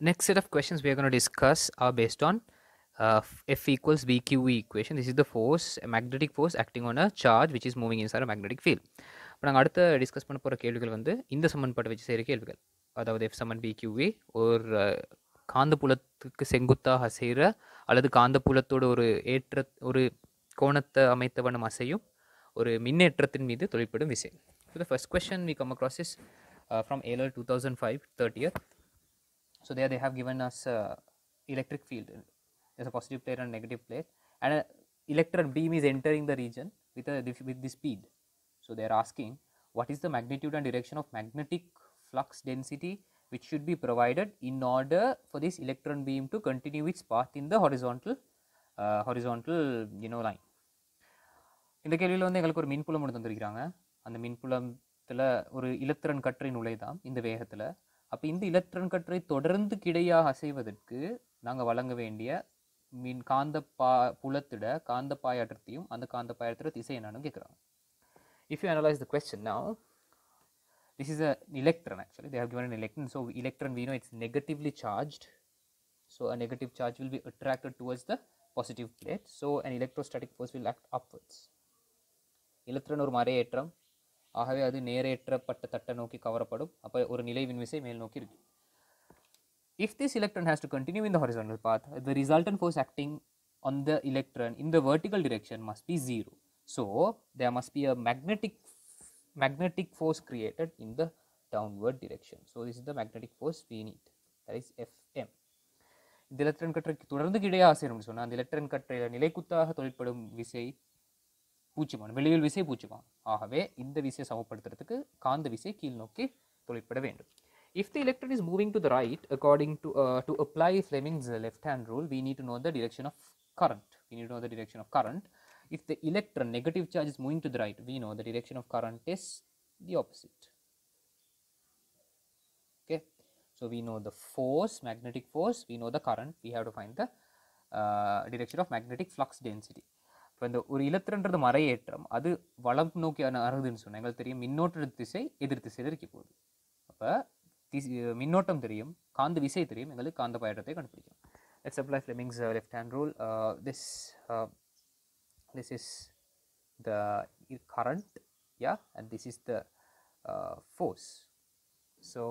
Next set of questions we are going to discuss are based on F equals VQE equation. This is the force, a magnetic force acting on a charge which is moving inside a magnetic field. இப்போ நாங்கள் அடுத்த discuss பண்ண போகிற கேள்விகள் வந்து இந்த சமன்பாட்டை வச்சு செய்கிற கேள்விகள். அதாவது F சமன் VQE ஒரு காந்தப்புலத்துக்கு செங்குத்தாக அசைகிற அல்லது காந்தப்புலத்தோட ஒரு கோணத்தை அமைத்த வண்ணம் அசையும் ஒரு மின்னேற்றத்தின் மீது தொழிற்படும் விசை. So the first question we come across is from ALL 2005 30th. So there they have given us electric field. There's a positive plate and a negative plate, and an electron beam is entering the region with the speed. So they are asking what is the magnitude and direction of magnetic flux density which should be provided in order for this electron beam to continue its path in the horizontal line. இந்த கேள்வியில் வந்து எங்களுக்கு ஒரு மின்புலம் ஒன்று தந்திருக்கிறாங்க. அந்த மின்புலத்தில் ஒரு இலத்திரன் கற்றை நுழைதான் இந்த வேகத்தில். அப்போ இந்த இலத்திரன் கற்றை தொடர்ந்து கிடையாக அசைவதற்கு நாங்கள் வழங்க வேண்டிய புலத்திட காந்த பாயாற்றத்தையும் அந்த காந்த பாயாற்ற திசை என்னன்னு கேட்குறாங்க. If you analyze the question now, this is an electron actually. They have given an electron. So electron we know it's negatively charged. So a negative charge will be attracted towards the positive plate. So an electrostatic force will act upwards. Electron ஒரு மறையேற்றம், ஆகவே அது நேரேற்றப்பட்ட தட்டை நோக்கி கவரப்படும். அப்போ ஒரு நிலைவின் விசை மேல் நோக்கி இருக்கு. If this electron has to continue in the horizontal path, the resultant force acting on the electron in the vertical direction must be 0. So there must be a magnetic force created in the downward direction. So this is the magnetic force we need, that is Fm. இந்த electron கற்றைக்கு தொடர்ந்து கிடையாக அசையணும்னு சொன்னால் அந்த electron கற்றையில் நிலைக்குத்தாக தொழிற்படும் விசை பூச்சியமான வெளியில் விசை பூச்சியமான. ஆகவே இந்த விசையை சமப்படுத்துறதுக்கு காந்த விசை கீழ் நோக்கி தொழிற்பட வேண்டும். If the electron is moving to the right, according to apply Fleming's left hand rule, we need to know the direction of current. If the electron negative charge is moving to the right, we know the direction of current is the opposite. Okay, so we know the force, magnetic force, we know the current, we have to find the direction of magnetic flux density. இப்போ இந்த ஒரு இலத்திரன்றது மறையேற்றம், அது வலம் நோக்கி அணுகுதுன்னு சொன்னால் எங்களுக்கு தெரியும் மின்னோட்ட திசை எதிர் திசையில் இருக்க போகுது. அப்போ மின்னோட்டம் தெரியும், காந்த விசை தெரியும், எங்களுக்கு காந்த பாயற்றத்தை கண்டுபிடிக்கும். Let's apply Fleming's left hand rule. This is the current, yeah, and this is the force. So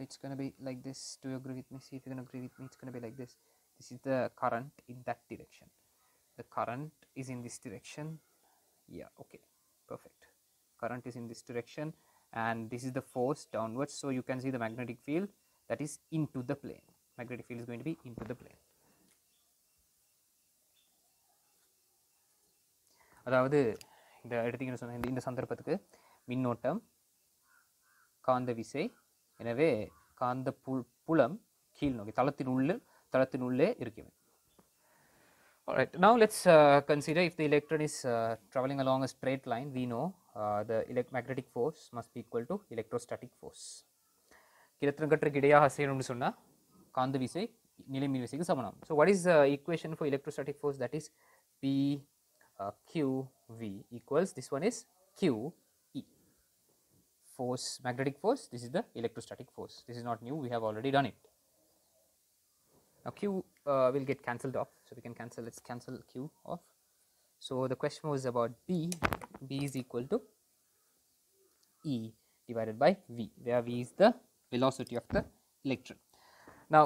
it's going to be like this. Do you agree with me? See if you can agree with me. It's going to be like this. This is the current in that direction. The current is in this direction. Yeah, okay, perfect. Current is in this direction and this is the force downwards. So you can see the magnetic field that is into the plane. Magnetic field is going to be into the plane. அதாவது இந்த எடுத்தீங்கன்னு சொன்ன இந்த சந்தர்ப்பத்துக்கு மின்னோட்டம், காந்த விசை, எனவே காந்த புலம் கீழ் நோக்கி தளத்தின் உள்ளே இருக்கிறது. Alright, now let's consider if the electron is traveling along a straight line, we know the magnetic force must be equal to electrostatic force. Electron கற்றைக்கு இடையாக அசையணும்னு சொன்னால் காந்த விசை நிலைமின் விசைக்கு சமம். So what is the equation for electrostatic force? That is PQV equals, this one is QE. Force, magnetic force, this is the electrostatic force. This is not new, we have already done it. Now Q will get cancelled off, so we can cancel, let's cancel Q off. So the question was about B is equal to E divided by V, where V is the velocity of the electron. Now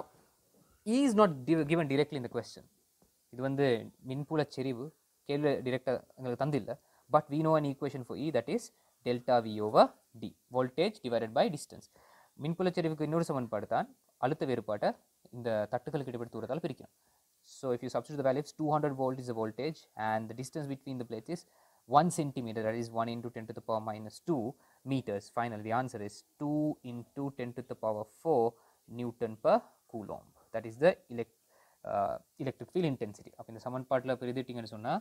E is not given directly in the question. இது வந்து மின்புல செறிவு கேள்வி டைரக்டா உங்களுக்கு தந்தில்லை, but we know an equation for E, that is delta V over D, voltage divided by distance. மின்புல செறிவுக்கு இன்னொரு சமன்பாடு தான் அழுத்த வேறுபாட்டை இந்த தட்டுகளுக்கு இடைப்பட்ட தூரத்தால் பிரிக்கணும். So if you substitute the values, 200 volt is the voltage and the distance between the plates is 1 centimeter, that is 1 into 10 to the power minus 2 meters. Finally the answer is 2 into 10 to the power 4 Newton per coulomb. That is the electric field intensity. அப்போ இந்த சமன்பாட்டில் பிரிதிட்டிங்கன்னு சொன்னால்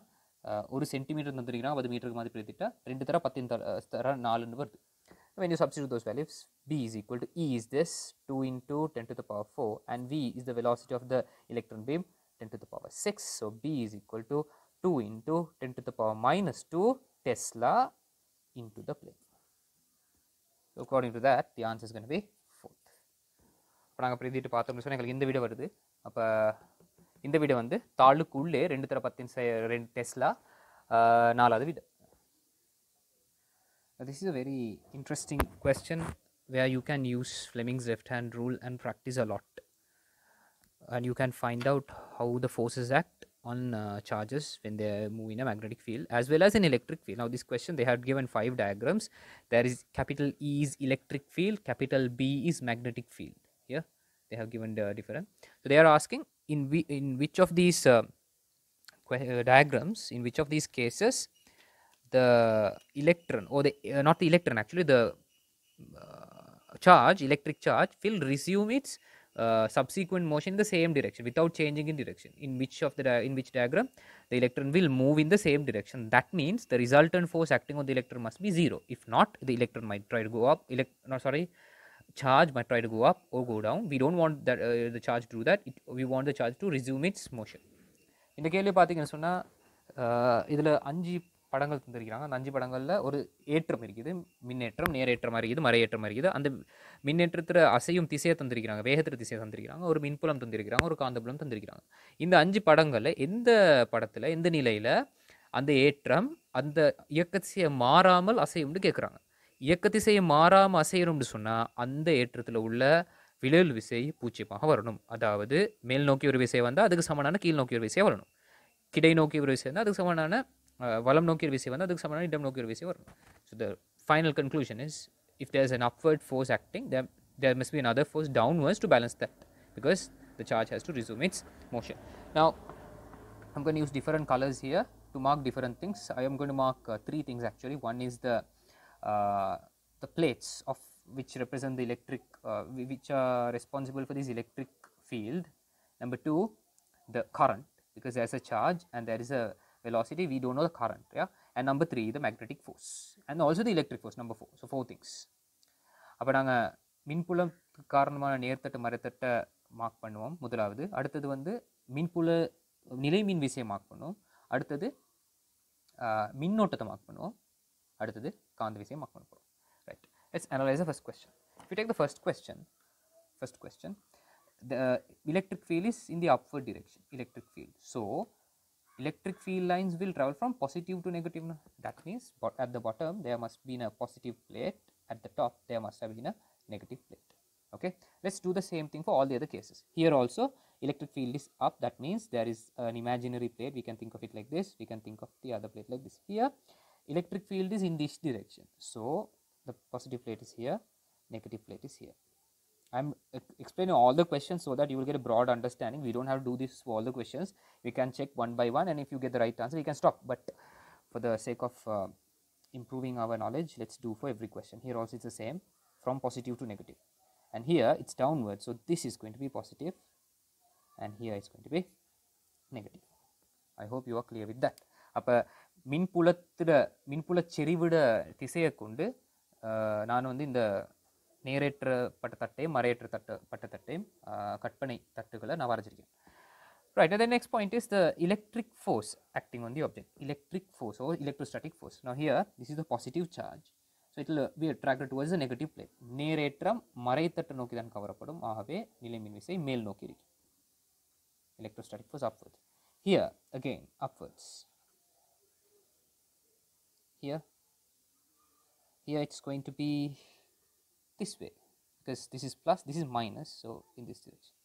ஒரு centimetre தந்துருக்கீங்கன்னா 10 மீட்டருக்கு மாதிரி பிரித்திட்டா 2 தர 10 தர 4ன்னு வருது. When you substitute those values, B is equal to E is this 2 into 10 to the power 4 and V is the velocity of the electron beam 10 to the power 6. So B is equal to 2 into 10 to the power minus 2 Tesla into the plane. So according to that, the answer is going to be 4th. இப்போ நாங்கள் பிரதிட்டு பார்த்தோம்னு சொன்னால் எங்களுக்கு இந்த video வருது. அப்போ இந்த video வந்து தாளுக்குள்ளே 2 டெஸ்லா 4வது வீடு. This is a very interesting question where you can use Fleming's left hand rule and practice a lot, and you can find out how the forces act on charges when they move in a magnetic field as well as an electric field. Now this question, they have given 5 diagrams. There is capital E is electric field, capital B is magnetic field. Here they have given the different. So they are asking in which of these diagrams, in which of these cases the electron or the not the electron, actually the charge, electric charge will resume its subsequent motion in the same direction without changing in direction. In which of the in which diagram the electron will move in the same direction. That means the resultant force acting on the electron must be 0. If not, the electron might try to go up. Charge might try to go up or go down. We don't want that the charge to do that. We want the charge to resume its motion. இந்த கேள்வி பார்த்தீங்கன்னு சொன்னால் இதில் 5 படங்கள் தந்திருக்கிறாங்க. அந்த 5 படங்களில் ஒரு ஏற்றம் இருக்குது, மின்னேற்றம், நேரேற்றமாக இருக்குது, மறையேற்றமாக இருக்குது. அந்த மின்னேற்றத்தில் அசையும் திசையை தந்திருக்கிறாங்க, வேகத்தில் திசையை தந்திருக்கிறாங்க, ஒரு மின்புலம் தந்திருக்கிறாங்க, ஒரு காந்தப்புலம் தந்திருக்கிறாங்க. இந்த 5 படங்களில் எந்த படத்தில் எந்த நிலையில் அந்த ஏற்றம் அந்த இயக்க திசையை மாறாமல் அசையும்னு கேட்குறாங்க. இயக்க திசையை மாறாமல் அசையணும்னு சொன்னால் அந்த ஏற்றத்தில் உள்ள விளைவு விசை பூஜ்ஜியமாக வரணும். அதாவது மேல் நோக்கி ஒரு விசை வந்தால் அதுக்கு சமனான கீழ் நோக்கி ஒரு விசையாக வரணும். கிடை நோக்கி ஒரு விசை வந்தால் அதுக்கு சமனான வலம் நோக்கி ஒரு விசை வந்தால் அதுக்கு சமனான இடம் நோக்கி ஒரு விசை வரணும். So the final conclusion is, if there is an upward force acting, there must be another force downwards to balance that, because the charge has to resume its motion. Now I'm going to use different colors here to mark different things. I am going to mark 3 things actually. One is the plates of which represent the electric, which are responsible for this electric field. Number 2, the current, because there is a charge and there is a velocity, we don't know the current, yeah. And number 3, the magnetic force, and also the electric force, number 4. So 4 things. அப்போ நாங்கள் மின்புலம் காரணமான நேர்த்தட்டு மரத்தட்டை mark பண்ணுவோம் முதலாவது. அடுத்தது வந்து மின்புல நிலை மின் விசையை மார்க் பண்ணுவோம். அடுத்தது மின்னோட்டத்தை மார்க் பண்ணுவோம். அடுத்தது காந்த விசையை மார்க் பண்ண போகிறோம். Right. Let's analyze the first question. If you take the first question, the electric field is in the upward direction, electric field. So electric field lines will travel from positive to negative. That means at the bottom there must be a positive plate, at the top there must have been a negative plate. Okay, let's do the same thing for all the other cases. Here also electric field is up, that means there is an imaginary plate. We can think of it like this, we can think of the other plate like this. Here electric field is in this direction, so the positive plate is here, negative plate is here. I am explaining all the questions so that you will get a broad understanding. We don't have to do this for all the questions. We can check one by one, and if you get the right answer, we can stop. But for the sake of improving our knowledge, let's do for every question. Here also it's the same, from positive to negative. And here it's downward, so this is going to be positive, and here it's going to be negative. I hope you are clear with that. அப்போ மின்புல செறிவிட திசையை கொண்டு நான் வந்து இந்த நேரேற்றப்பட்ட தட்டையும் மறையேற்றப்பட்ட தட்டையும் கற்பனை தட்டுகளை நான் வரைஞ்சிருக்கேன். Right, and the next point is the electric force acting on the object. Electric force or electrostatic force. Now here, this is the positive charge. So it will be attracted towards the negative plate. நேரேற்றம் மறைத்தட்டு நோக்கி தான் கவரப்படும். ஆகவே நிலைமின் விசை மேல் நோக்கி இருக்கும். Electrostatic force upwards. Here again upwards. Here it's going to be this way, because this is plus, this is minus, so in this direction.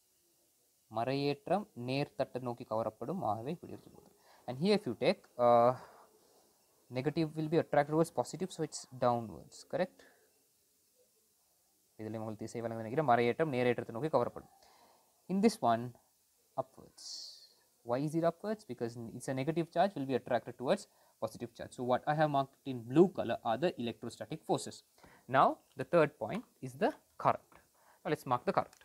மறையேற்றம் நேர்த்தட்டு நோக்கி கவரப்படும், ஆகவே இப்படி எடுத்துக்கொள்ளும். And here if you take negative will be attracted towards positive, so it's downwards, correct? இதில் உங்களுக்கு திசை வழங்க நினைக்கிறேன். மறையேற்றம் நேரேற்றத்தை நோக்கி கவரப்படும். In this one, upwards. Why is it upwards? Because it's a negative charge will be attracted towards positive charge. So what I have marked in blue color are the electrostatic forces. Now the third point is the current. Now let's mark the current.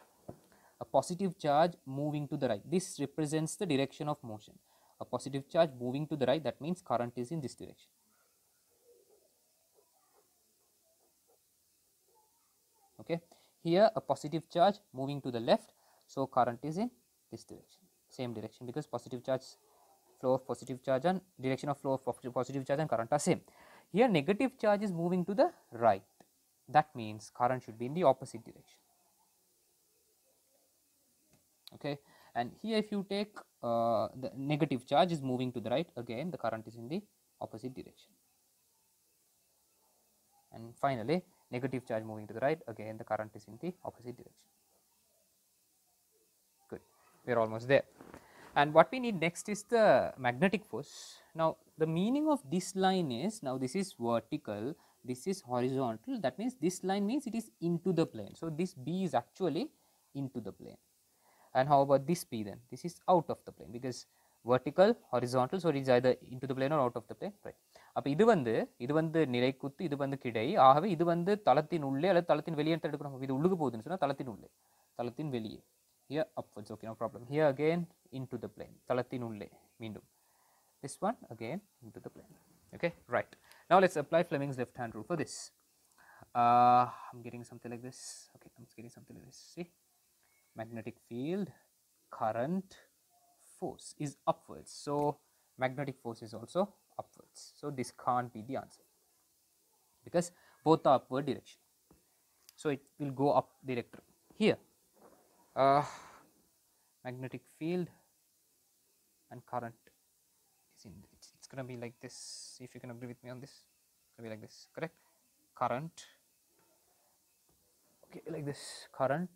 A positive charge moving to the right. This represents the direction of motion. A positive charge moving to the right, that means current is in this direction. Okay. Here a positive charge moving to the left, so current is in this direction, same direction, because positive charge flow of positive charge and direction of flow of positive charge and current are same. Here negative charge is moving to the right, that means current should be in the opposite direction. Okay, and here if you take the negative charge is moving to the right, again the current is in the opposite direction. And finally negative charge moving to the right, again the current is in the opposite direction. Good, we are almost there. And what we need next is the magnetic force. Now the meaning of this line is, now this is vertical, this is horizontal, that means this line means it is into the plane. So this B is actually into the plane. And how about this P then? This is out of the plane because vertical, horizontal, so it is either into the plane or out of the plane, right? அப்ப இது வந்து நிலைக்குத்து, இது வந்து கிடை, ஆகவே இது வந்து தளத்தின் உள்ளே அல்லது தளத்தின் வெளியே எடுக்கணும். இது உள்ளுக்கு போகுதுன்னு சொன்னா தளத்தின் உள்ளே, தளத்தின் வெளியே. Here upwards, okay, no problem. Here again into the plane, தளத்தின் உள்ளே மீண்டும். This one again into the plane. Okay, right. Now let's apply Fleming's left hand rule for this. I'm getting something like this. Okay, I'm getting something like this. See, magnetic field, current, force is upwards. So magnetic force is also upwards. So this can't be the answer because both are upward direction. So it will go up directly. Here, magnetic field and current is in. It's going to be like this. See if you can agree with me on this. It's going to be like this, correct? Current. Okay, like this. Current.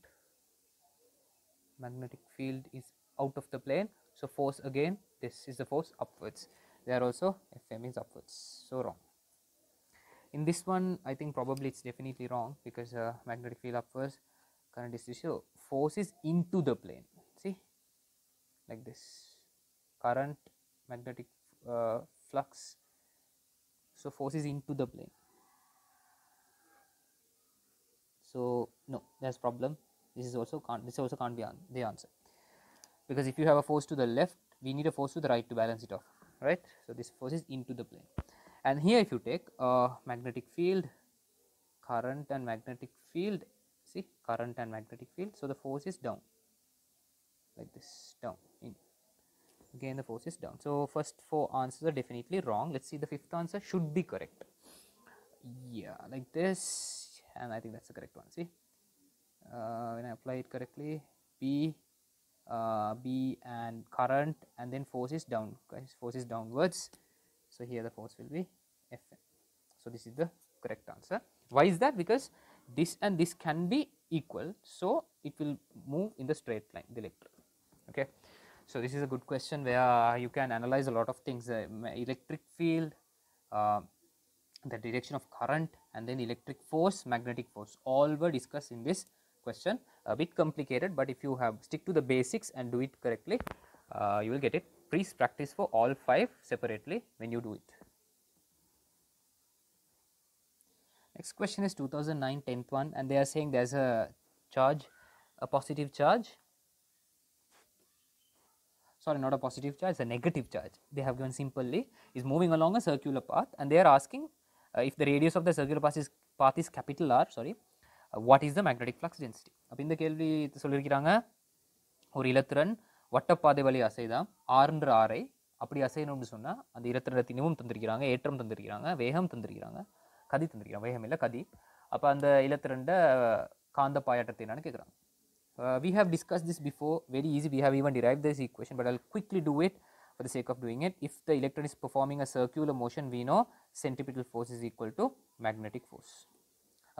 Magnetic field is out of the plane. So force again. This is the force upwards. There also Fm is upwards. So wrong. In this one, I think probably it's definitely wrong because magnetic field upwards, current is this. So force is into the plane. See, like this. Current, magnetic flux. So force is into the plane. So no, there's problem. This also can't be the answer because if you have a force to the left, we need a force to the right to balance it off, right? So this force is into the plane. And here if you take magnetic field, current and magnetic field, see, current and magnetic field, so the force is down, like this, down, in. Again the force is down. So first four answers are definitely wrong. Let's see, the fifth answer should be correct. Yeah, like this, and I think that's the correct one. See, when I apply it correctly, B and current, and then force is down, guys, force is downwards. So here the force will be Fm. So this is the correct answer. Why is that? Because this and this can be equal, so it will move in the straight line, the electron. Okay, so this is a good question where you can analyze a lot of things, electric field, the direction of current, and then electric force, magnetic force, all were discussed in this question. A bit complicated, but if you have stick to the basics and do it correctly, you will get it. Please practice for all 5 separately when you do it. Next question is 2009 10th one, and they are saying there's a charge, a positive charge, sorry, not a positive charge, a negative charge. They have given simply is moving along a circular path, and they are asking if the radius of the circular path is capital R, sorry, what is the magnetic flux density? அப்ப இந்த கேள்வி சொல்லியிருக்கிறாங்க, ஒரு இலத்திரன் வட்டப்பாதை வழி அசைதான் ஆர்ன்ற ஆரை அப்படி அசையணும்னு சொன்னா அந்த இலத்திரத்தினமும் தந்திருக்கிறாங்க, ஏற்றம் தந்திருக்கிறாங்க, வேகம் தந்திருக்கிறாங்க, கதி தந்திருக்கிறாங்க, வேகம் இல்லை கதி. அப்ப அந்த இலத்திரண்ட காந்த பாயாட்டத்தை என்னன்னு கேட்குறாங்க. We have discussed this before, very easy, we have even derived this equation, but I'll quickly do it for the sake of doing it. If the electron is performing a circular motion, we know centripetal force is equal to magnetic force.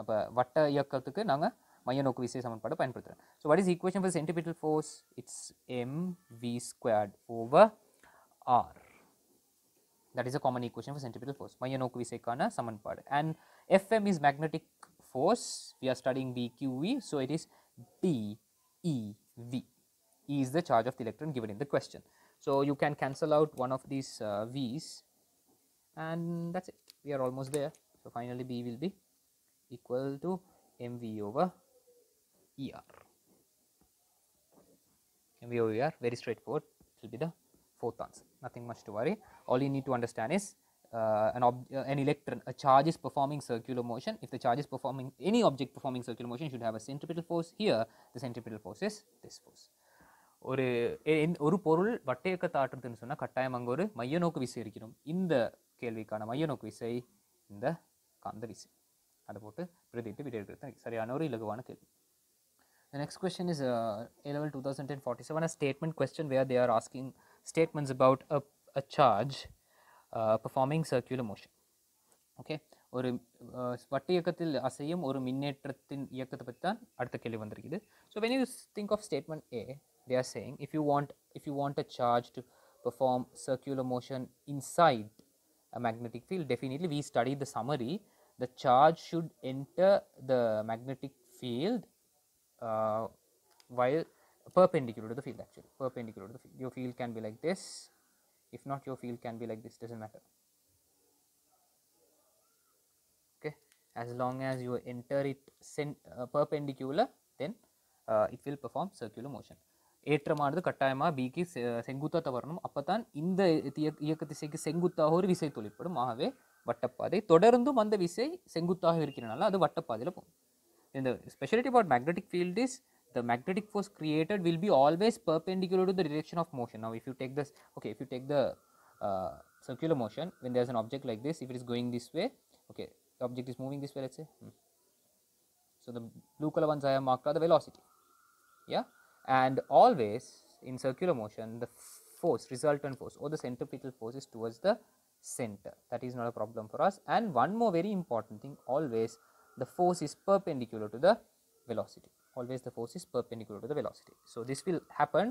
அப்ப வட்ட இயக்கத்துக்கு நாங்க மைய நோக்கு விசை சமன்பாடு பயன்படுத்துறோம். So what is the equation for the centripetal force? It's mv squared over r. That is a common equation for centripetal force, மைய நோக்கு விசைக்கான சமன்பாடு. And Fm is magnetic force, we are studying BQV, so it is DEV. E is the charge of the electron given in the question. So you can cancel out one of these V's, and that's it, we are almost there. So finally B will be equal to mv over er. mv over er, very straightforward, it will be the 4th answer, nothing much to worry. All you need to understand is an electron, a charge is performing circular motion. If the charge is performing, any object performing circular motion should have a centripetal force. Here the centripetal force is this force. ஒரு பொருள் வட்ட இயக்கத்தை ஆற்றுதுன்னு சொன்னால் கட்டாயம் அங்கே ஒரு மைய நோக்கு விசை இருக்கணும். இந்த கேள்விக்கான மைய நோக்கு விசை இந்த காந்த விசை. அதை போட்டு பிரதிட்டு விடை எடுக்கிறது சரியான ஒரு இலகுவான கேள்வி. The next question is A-level 2010-47, a statement question where they are asking statements about a charge performing circular motion. Okay, ஒரு வட்ட இயக்கத்தில் அசையும் ஒரு மின்னேற்றத்தின் இயக்கத்தை பற்றி தான் அடுத்த கேள்வி வந்திருக்குது. So when you think of statement A, they are saying if you want a charge to perform circular motion inside a magnetic field, definitely we studied the summary. The charge should enter the magnetic field while perpendicular to the field, actually perpendicular to the field. Your field can be like this, if not your field can be like this, doesn't matter. Okay, as long as you enter it perpendicular, then it will perform circular motion. ஏற்றமானது கட்டாயமாக பிக்கு செங்குத்தாக வரணும். அப்போ தான் இந்த இயக்க திசைக்கு செங்குத்தாக ஒரு விசை தொழிற்படும். ஆகவே வட்டப்பாதை தொடர்ந்தும் அந்த விசை செங்குத்தாக இருக்கிறனால அது வட்டப்பாதையில் போகும். And the speciality about magnetic field is the magnetic force created will be always perpendicular to the direction of motion. Now if you take this, okay, if you take the circular motion, when there is an object like this, if it is going this way, okay, the object is moving this way, let's say. So the blue color ones I have marked are the velocity. Yeah, and always in circular motion the force, resultant force or the centripetal force is towards the center. That is not a problem for us. And one more very important thing, always the force is perpendicular to the velocity. Always the force is perpendicular to the velocity. So this will happen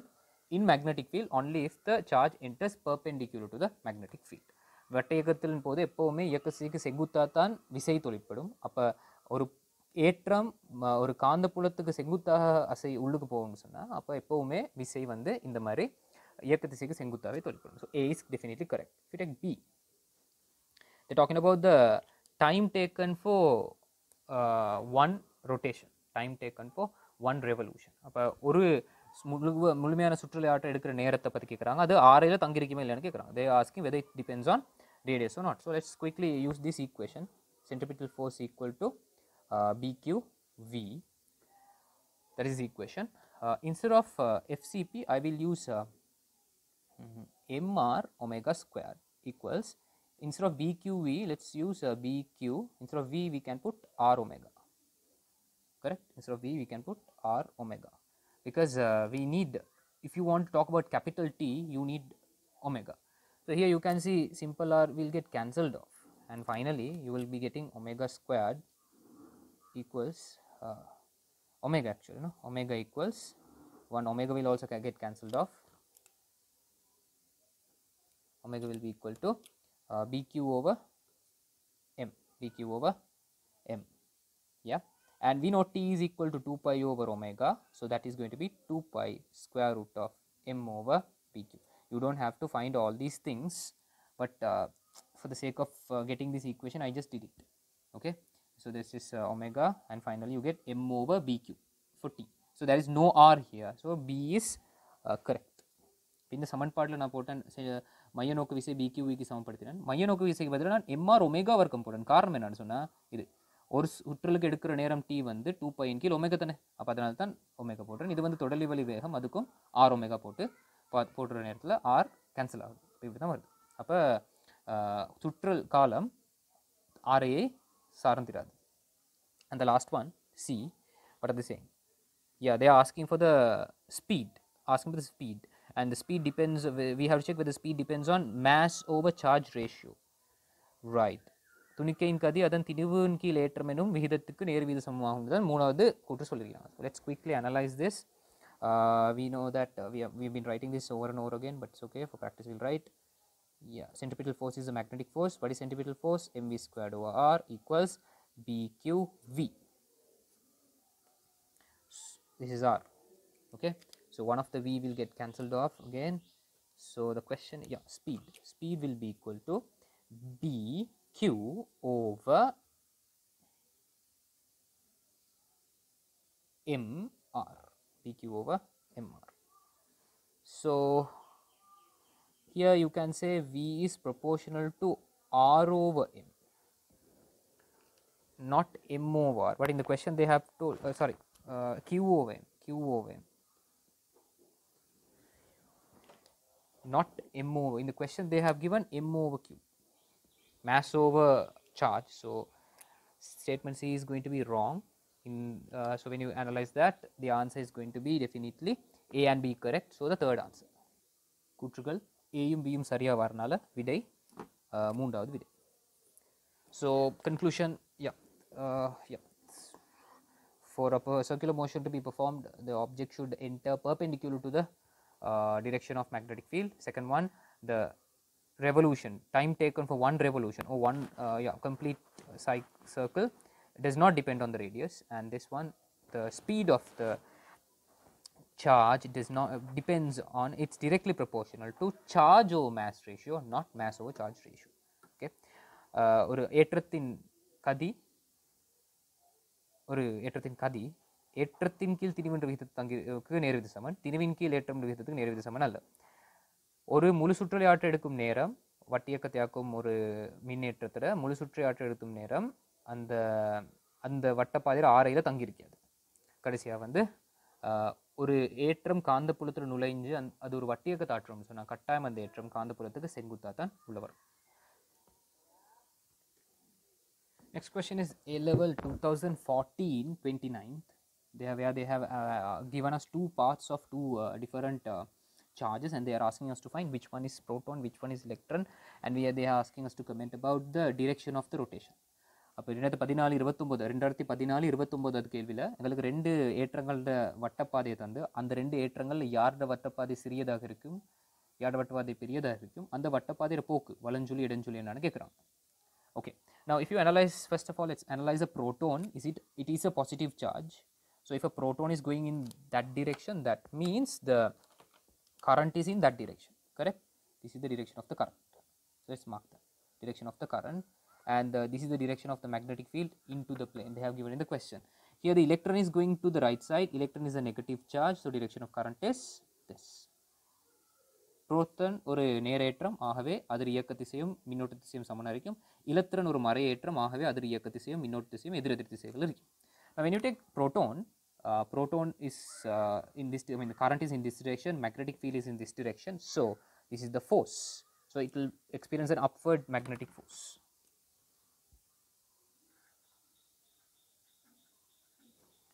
in magnetic field only if the charge enters perpendicular to the magnetic field. வட்ட இயக்கத்தின் போது எப்போவுமே இயக்க திசைக்கு செங்குத்தாக தான் விசை தொழிற்படும். அப்போ ஒரு ஏற்றம் ஒரு காந்தப்புலத்துக்கு செங்குத்தாக உள்ளுக்கு போகும்னு சொன்னால் அப்போ எப்போவுமே விசை வந்து இந்த மாதிரி இயக்க திசைக்கு செங்குத்தாகவே தொழிற்படும். So A is definitely correct. If you take B, they're talking about the time taken for one rotation, time taken for one revolution. அப்போ ஒரு முழுமையான சுற்றுலா ஆட்டம் எடுக்கிற நேரத்தை பற்றி கேட்குறாங்க. அது ஆறையில் தங்கிருக்குமே இல்லைன்னு கேட்குறாங்க. they are asking whether it depends on radius or not. So let's quickly use this equation. Centripetal force equal to BQV. That is the equation. Instead of FCP, I will use mr omega square equals, instead of BQV, let's use BQ. Instead of V, we can put R omega. Correct? Instead of V, we can put R omega. Because we need, if you want to talk about capital T, you need omega. So here you can see simple R will get cancelled off, and finally you will be getting omega squared equals omega, actually no, omega equals 1. Omega will also get cancelled off. Omega will be equal to BQ over M, BQ over M. Yeah, and we know T is equal to 2 pi over omega, so that is going to be 2 pi square root of M over BQ. You don't have to find all these things, but for the sake of getting this equation, I just did it. Okay, so this is omega, and finally you get M over BQ for T. So there is no R here, so B is correct. இந்த சமன்பாட்டில் நான் போட்டேன் மைய நோக்கு விசை BQVக்கு சமப்படுத்தினேன். மைய நோக்கு விசைக்கு பதிலாக நான் MR ஒமேகா வர்க்கம் போட்டேன். காரணம் என்னன்னு சொன்னால், இது ஒரு சுற்றலுக்கு எடுக்கிற நேரம் T வந்து 2 பை இன் கீழ் ஒமேகா தானே, அப்போ அதனால தான் ஒமேகா போடுறேன். இது வந்து தொடர்லி வழி வேகம், அதுக்கும் R ஒமேகா போட்டுற நேரத்தில் R கேன்சல் ஆகுது. இப்படி தான் வருது. அப்போ சுற்றல் காலம் RAயை சார்ந்திராது. And the last one, C, what are they saying? Yeah, they are asking for the speed, and the speed depends, we have to check whether the speed depends on mass over charge ratio. Right, துணிக்கையின் கதி அதன் திணிவின் கீழ் ஏற்றம் எனும் விகிதத்துக்கு நேர் விகித சமமாகும் தான் மூணாவது கூற்று சொல்லியிருக்காங்க. Let's quickly analyze this. We know that we've been writing this over and over again, but it's okay, for practice we'll write. Yeah, centripetal force is the magnetic force. What is centripetal force? Mv squared over R equals BQV. This is R. Okay, so one of the V will get cancelled off again. So the question, yeah, speed will be equal to BQ over MR, BQ over MR. So here you can say V is proportional to R over M, not M over R, but in the question they have told, Q over M. not m over. In the question they have given m over q, mass over charge. So statement C is going to be wrong. So when you analyze that, the answer is going to be definitely A and B correct. So the third answer. கூற்றுகள் ஏயும் பியும் சரியா வரனால விடை மூன்றாவது விடை. So conclusion, yeah. For a circular motion to be performed, the object should enter perpendicular to the direction of magnetic field. Second one, the revolution, time taken for one revolution or one complete circle does not depend on the radius, and this one, the speed of the charge does not depends on, it's directly proportional to charge over mass ratio, not mass over charge ratio. Okay, ஒரு ஏற்றத்தின் கதி ஏற்றத்தின் கீழ் திணிவின் விகிதத்துக்கு நேர்விகித சமன், திணிவின் கீழ் ஏற்றம் விகிதத்துக்கு நேர்விகித சமன் அல்ல. ஒரு முழு சுற்றலை ஆற்றல் எடுக்கும் நேரம் வட்டியக்கத்தையாக்கும் ஒரு மின்னேற்றத்தில் முழு சுற்றை ஆற்றல் எடுக்கும் நேரம் அந்த அந்த வட்டப்பாதையில் ஆரையில் தங்கியிருக்காது. கடைசியாக வந்து ஒரு ஏற்றம் காந்தப்புலத்தில் நுழைஞ்சு அது ஒரு வட்டியக்கத்தை ஆற்றம்னு சொன்னால் கட்டாயம் அந்த ஏற்றம் காந்தப்புலத்துக்கு செங்குத்தாக தான் உள்ள வரும். Next question is A level 2014 29th. They have given us two paths of two different charges, and they are asking us to find which one is proton, which one is electron, and they are asking us to comment about the direction of the rotation. அப்போ 2014-29 கேள்வியில் எங்களுக்கு ரெண்டு ஏற்றங்களோட வட்டப்பாதையை தந்து அந்த ரெண்டு ஏற்றங்களில் யாரோட வட்டப்பாதை சிறியதாக இருக்கும் யாரோட வட்டப்பாதை பெரியதாக இருக்கும் அந்த வட்டப்பாதையோட போக்கு வலஞ்சொலி இடஞ்சொலி என்னன்னு கேட்குறாங்க. Okay, now if you analyze, first of all let's analyze a proton. It is a positive charge. So if a proton is going in that direction, that means the current is in that direction, correct? This is the direction of the current. So let's mark that direction of the current, and this is the direction of the magnetic field into the plane they have given in the question. Here the electron is going to the right side. Electron is a negative charge, so direction of current is this. Proton ஒரு நேரேற்றம், ஆகவே அதன் இயக்க திசையும் மின்னோட்ட திசையும் சமனாக இருக்கும். Electron ஒரு மறையேற்றம், ஆகவே அதன் இயக்க திசையும் மின்னோட்ட திசையும் எதிரெதிர் திசைகள் இருக்கும். Now when you take proton, proton is in this, I mean the current is in this direction, magnetic field is in this direction, so this is the force. So it will experience an upward magnetic force.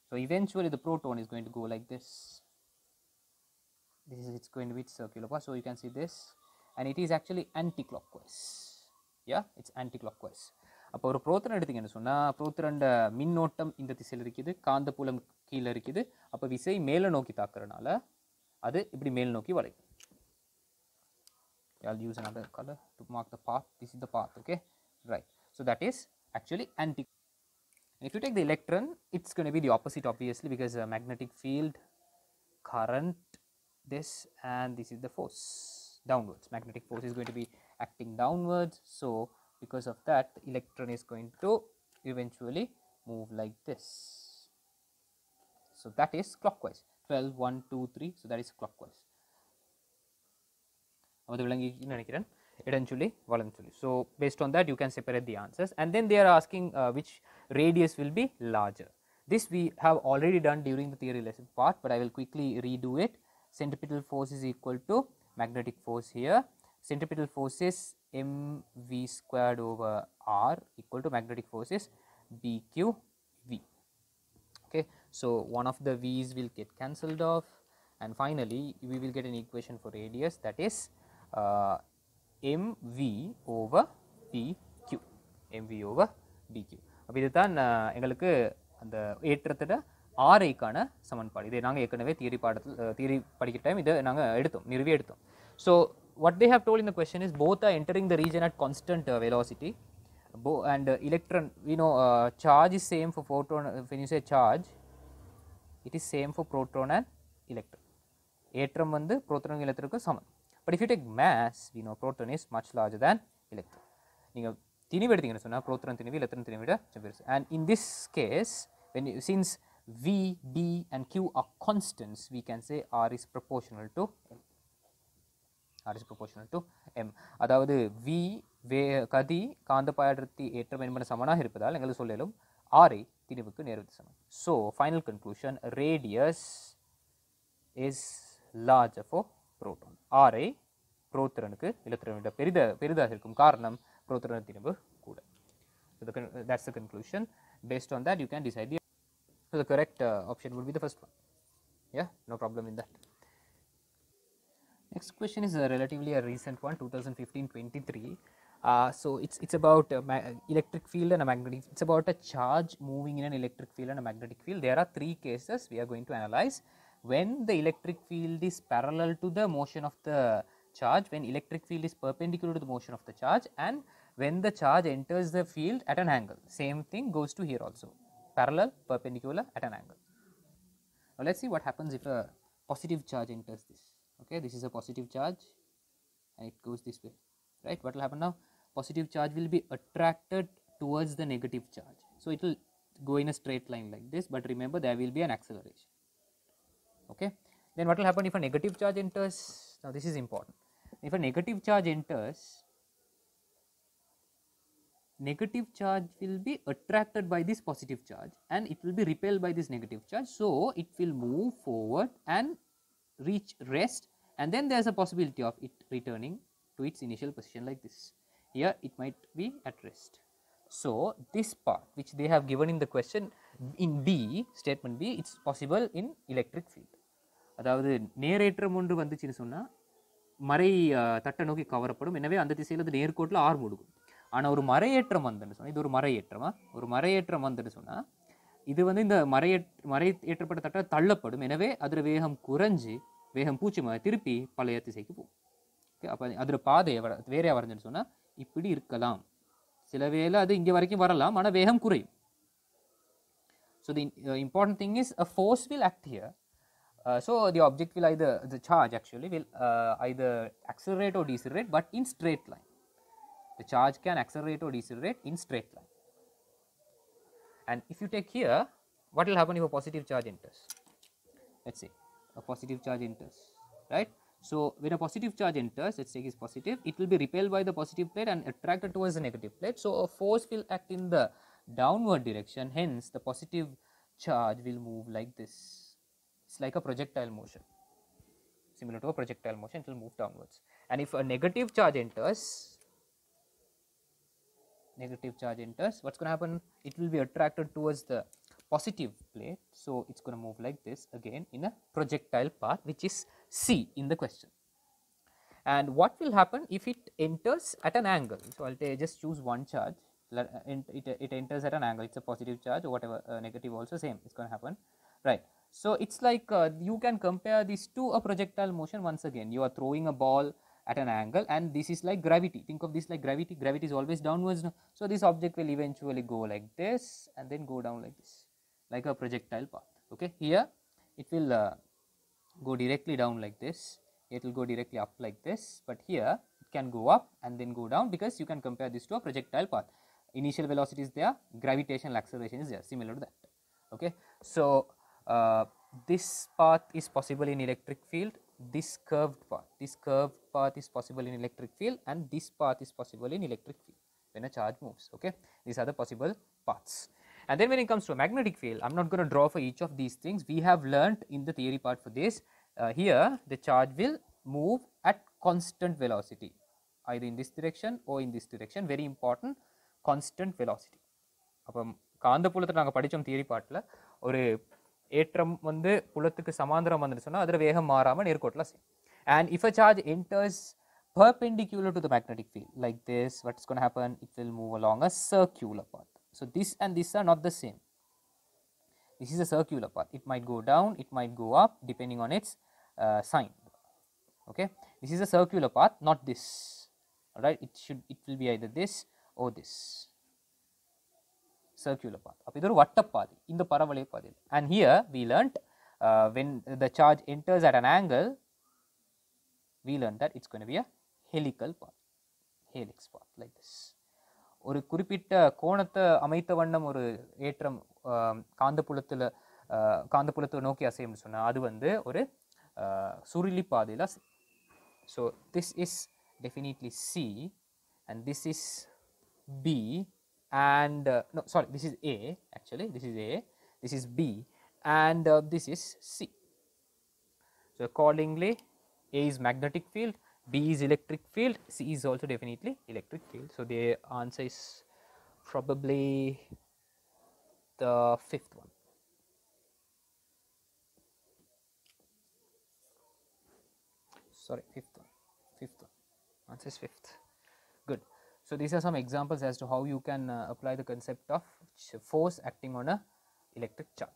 So eventually the proton is going to go like this. It's going to be circular path, so you can see this, and it is actually anti-clockwise. Yeah, it's anti-clockwise. அப்போ ஒரு proton எடுத்தீங்கன்னு சொன்னால் புரோட்டானோட மின்னோட்டம் இந்த திசையில் இருக்குது, காந்தப்புலம் கீழே இருக்குது, அப்போ விசை மேலே நோக்கி தாக்குறதுனால அது இப்படி மேல் நோக்கி வளையும். I'll use another color to mark the path. This is the path, okay, right? So that is actually anti. And if you take the electron, it's going to be the opposite obviously, because magnetic field, current, this, and this is the force downwards. Magnetic force is going to be acting downwards, so because of that the electron is going to eventually move like this. So that is clockwise. 12 1 2 3, so that is clockwise. அது விளங்கி நினைக்கிறேன், இடஞ்சொல்லி வலஞ்சொல்லி. So based on that you can separate the answers, and then they are asking which radius will be larger. This we have already done during the theory lesson part, but I will quickly redo it. Centripetal force is equal to magnetic force here. Centripetal force is mv squared over r equal to magnetic force is bqv. Okay, so one of the v's will get cancelled off, and finally we will get an equation for radius, that is mv over bq. mv over bq. அப்போ இதுதான் எங்களுக்கு அந்த ஏற்றத்தோட ஆரைக்கான சமன்பாடு. இதை நாங்கள் ஏற்கனவே theory படிக்கிற time இதை நாங்கள் நிறுவி எடுத்தோம். So what they have told in the question is both are entering the region at constant velocity, and electron, we know charge is same for photon. When you say charge, it is same for proton and electron. ஏற்றம் வந்து புரோட்டானுக்கும் எலக்ட்ரானுக்கும் சமம். But if you take mass, we know proton is much larger than electron. நீங்கள் திணிவு எடுத்தீங்கன்னு சொன்னால் proton திணிவு electron திணிவை விட பெருசு. And in this case, since V, D and Q are constants, we can say R is proportional to M. R is proportional to M. அதாவது V கதி காந்தப்பாயடர்த்தி ஏற்றம் என்பன சமனாக இருப்பதால் எங்களுக்கு சொல்லலும் R ஐ திணிவுக்கு நேர்விகித சமம். So final conclusion, radius is larger for proton. R ஐ புரோத்திரனுக்கு எலக்ட்ரானை விட பெரிதாக இருக்கும். காரணம் புரோத்திரன் திணிவு கூட. So that's the conclusion. Based on that, you can decide the correct option would be the first one. Yeah, no problem in that. Next question is relatively a recent one, 2015-23. So it's about electric field and a magnetic. It's about a charge moving in an electric field and a magnetic field. There are three cases we are going to analyze. When the electric field is parallel to the motion of the charge, when electric field is perpendicular to the motion of the charge, and when the charge enters the field at an angle. Same thing goes to here also, parallel, perpendicular, at an angle. Now let's see what happens if a positive charge enters this. Okay, this is a positive charge and it goes this way, right? What will happen now? Positive charge will be attracted towards the negative charge. So it will go in a straight line like this, but remember there will be an acceleration. Okay, then what will happen if a negative charge enters? Now this is important. If a negative charge enters, negative charge will be attracted by this positive charge and it will be repelled by this negative charge. So it will move forward and reach rest, and then there is a possibility of it returning to its initial position like this. Here it might be at rest. So this part which they have given in the question in B, statement B, it's possible in electric field. அதாவது நேரேற்றம் ஒன்று வந்துச்சுன்னு சொன்னால் மறை தட்டை நோக்கி கவரப்படும். எனவே அந்த திசையில் அது நேர்கோட்டில் ஆர் முடுக்கும். ஆனால் ஒரு மறையேற்றம் வந்துன்னு சொன்னால், இது ஒரு மறையேற்றமா, ஒரு மறையேற்றம் வந்துன்னு சொன்னால் இது வந்து இந்த மறையேற்றப்பட்ட தட்டை தள்ளப்படும். எனவே அதில் வேகம் குறைஞ்சி வேகம் பூச்சி திருப்பி பழைய திசைக்கு போகும். ஓகே, அப்போ அதில் பாதை வேறையாக வரைஞ்சுன்னு சொன்னால் இப்படி இருக்கலாம். சில வேளை அது இங்கே வரைக்கும் வரலாம், ஆனால் வேகம் குறையும். So the important thing is a force will act here. So the object will either, the charge actually will either accelerate or decelerate, but in straight line. The charge can accelerate or decelerate in straight line. And if you take here, what will happen if a positive charge enters? Let's say a positive charge enters, right? So when a positive charge enters, let's take is positive, it will be repelled by the positive plate and attracted towards the negative plate. So a force will act in the downward direction, hence the positive charge will move like this. It's like a projectile motion, similar to a projectile motion, it will move downwards. And if a negative charge enters, what's going to happen? It will be attracted towards the positive plate, so it's going to move like this again in a projectile path, which is C in the question. And what will happen if it enters at an angle? So I'll just choose one charge, it enters at an angle, it's a positive charge or whatever, negative also same, it's going to happen, right? So it's like you can compare this to a projectile motion. Once again, you are throwing a ball at an angle, and this is like gravity. Think of this like gravity. Gravity is always downwards. No? So this object will eventually go like this and then go down like this, like a projectile path. Okay, here it will go directly down like this. It will go directly up like this. But here it can go up and then go down, because you can compare this to a projectile path. Initial velocity is there, gravitational acceleration is there, similar to that. Okay, so this path is possible in electric field, this curved path is possible in electric field, and this path is possible in electric field when a charge moves. Okay, these are the possible paths. And then when it comes to a magnetic field, I'm not going to draw for each of these things. We have learnt in the theory part for this. Here the charge will move at constant velocity, either in this direction or in this direction. Very important, constant velocity. அப்போ காந்த புலத்தை நாங்கள் படித்தோம் theory பார்ட்டில், ஒரு ஏற்றம் வந்து புலத்துக்கு சமாந்தரம் வந்துன்னு சொன்னால் அதில் வேகம் மாறாமல் நேர்கோட்டில் செய்யும். And if a charge enters perpendicular to the magnetic field like this, what's going to happen? It will move along a circular path. So this and this are not the same. This is a circular path. It might go down, it might go up, depending on its sign. Okay, this is a circular path, not this. All right, it will be either this or this. Circular path. அப்போ இது ஒரு வட்டப்பாதை, இந்த பரவளைய பாதை. And here we learnt when the charge enters at an angle, we learnt that it's going to be a helical path, helix path like this. ஒரு குறிப்பிட்ட கோணத்தை அமைத்த வண்ணம் ஒரு ஏற்றம் காந்தப்புலத்தை நோக்கி அசையும்னு சொன்னால் அது வந்து ஒரு சுருளி பாதையில். So this is definitely C, and this is B, and no, sorry, this is A actually, this is A, this is B, and this is C. So accordingly, A is magnetic field B is electric field, C is also definitely electric field. So the answer is probably the fifth one. Sorry, fifth one. Answer is fifth. Good. So these are some examples as to how you can apply the concept of force acting on a electric charge.